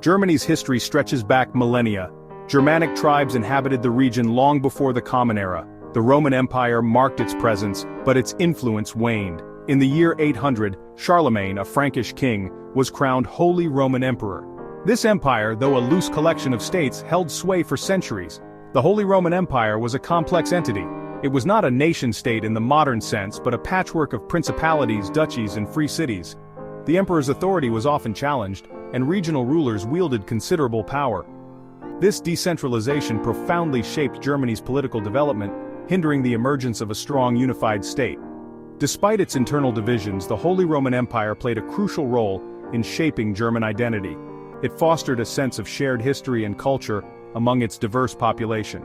Germany's history stretches back millennia. Germanic tribes inhabited the region long before the Common Era. The Roman Empire marked its presence, but its influence waned. In the year 800, Charlemagne, a Frankish king, was crowned Holy Roman Emperor. This empire, though a loose collection of states, held sway for centuries. The Holy Roman Empire was a complex entity. It was not a nation-state in the modern sense, but a patchwork of principalities, duchies, and free cities. The emperor's authority was often challenged, and regional rulers wielded considerable power. This decentralization profoundly shaped Germany's political development, hindering the emergence of a strong unified state. Despite its internal divisions, the Holy Roman Empire played a crucial role in shaping German identity. It fostered a sense of shared history and culture among its diverse population.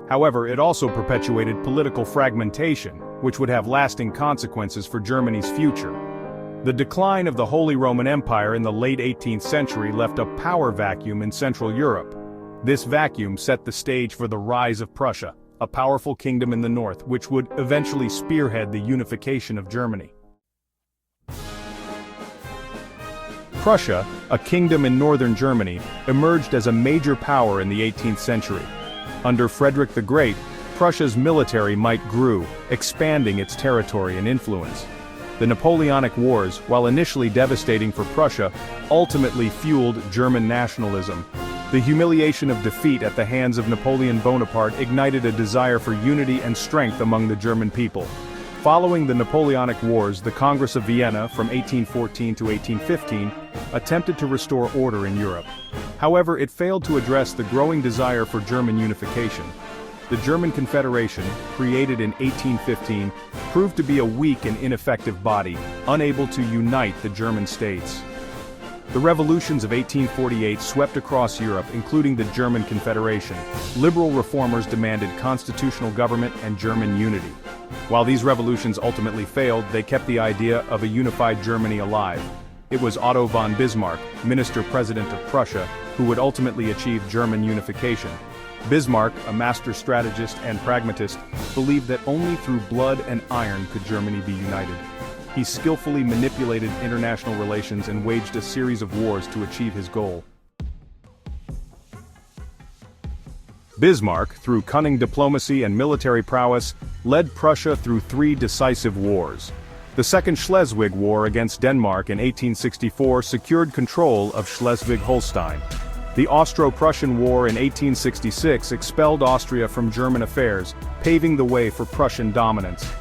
However, it also perpetuated political fragmentation, which would have lasting consequences for Germany's future. The decline of the Holy Roman Empire in the late 18th century left a power vacuum in Central Europe. This vacuum set the stage for the rise of Prussia, a powerful kingdom in the north which would eventually spearhead the unification of Germany. Prussia, a kingdom in northern Germany, emerged as a major power in the 18th century. Under Frederick the Great, Prussia's military might grew, expanding its territory and influence. The Napoleonic Wars, while initially devastating for Prussia, ultimately fueled German nationalism. The humiliation of defeat at the hands of Napoleon Bonaparte ignited a desire for unity and strength among the German people. Following the Napoleonic Wars, the Congress of Vienna from 1814 to 1815 attempted to restore order in Europe. However, it failed to address the growing desire for German unification. The German Confederation, created in 1815, proved to be a weak and ineffective body, unable to unite the German states. The revolutions of 1848 swept across Europe, including the German Confederation. Liberal reformers demanded constitutional government and German unity. While these revolutions ultimately failed, they kept the idea of a unified Germany alive. It was Otto von Bismarck, minister-president of Prussia, who would ultimately achieve German unification. Bismarck, a master strategist and pragmatist, believed that only through blood and iron could Germany be united. He skillfully manipulated international relations and waged a series of wars to achieve his goal. Bismarck, through cunning diplomacy and military prowess, led Prussia through 3 decisive wars. The Second Schleswig War against Denmark in 1864 secured control of Schleswig-Holstein. The Austro-Prussian War in 1866 expelled Austria from German affairs, paving the way for Prussian dominance.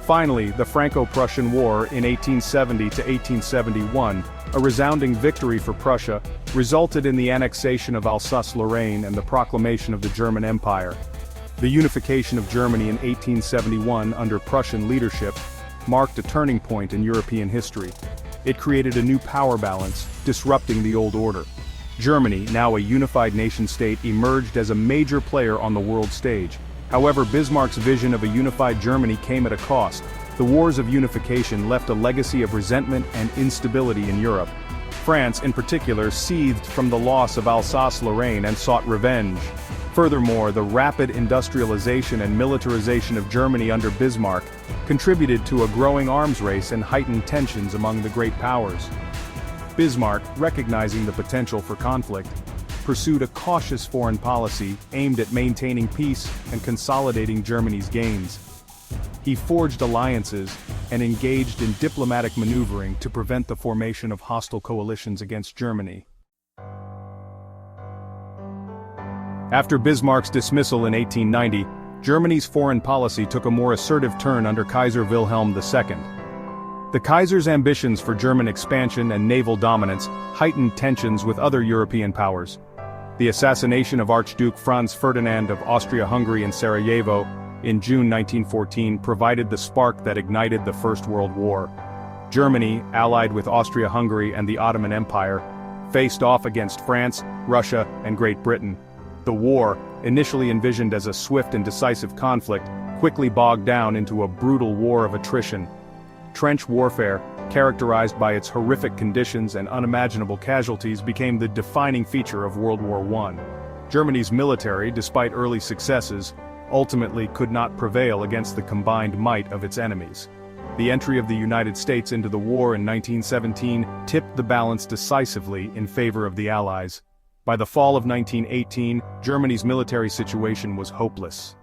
Finally, the Franco-Prussian War in 1870 to 1871, a resounding victory for Prussia, resulted in the annexation of Alsace-Lorraine and the proclamation of the German Empire. The unification of Germany in 1871 under Prussian leadership marked a turning point in European history. It created a new power balance, disrupting the old order. Germany, now a unified nation-state, emerged as a major player on the world stage. However, Bismarck's vision of a unified Germany came at a cost. The wars of unification left a legacy of resentment and instability in Europe. France, in particular, seethed from the loss of Alsace-Lorraine and sought revenge. Furthermore, the rapid industrialization and militarization of Germany under Bismarck contributed to a growing arms race and heightened tensions among the great powers. Bismarck, recognizing the potential for conflict, pursued a cautious foreign policy aimed at maintaining peace and consolidating Germany's gains. He forged alliances and engaged in diplomatic maneuvering to prevent the formation of hostile coalitions against Germany. After Bismarck's dismissal in 1890, Germany's foreign policy took a more assertive turn under Kaiser Wilhelm II. The Kaiser's ambitions for German expansion and naval dominance heightened tensions with other European powers. The assassination of Archduke Franz Ferdinand of Austria-Hungary in Sarajevo in June 1914 provided the spark that ignited the First World War. Germany, allied with Austria-Hungary and the Ottoman Empire, faced off against France, Russia, and Great Britain. The war, initially envisioned as a swift and decisive conflict, quickly bogged down into a brutal war of attrition. Trench warfare, characterized by its horrific conditions and unimaginable casualties, became the defining feature of World War I. Germany's military, despite early successes, ultimately could not prevail against the combined might of its enemies. The entry of the United States into the war in 1917 tipped the balance decisively in favor of the Allies. By the fall of 1918, Germany's military situation was hopeless.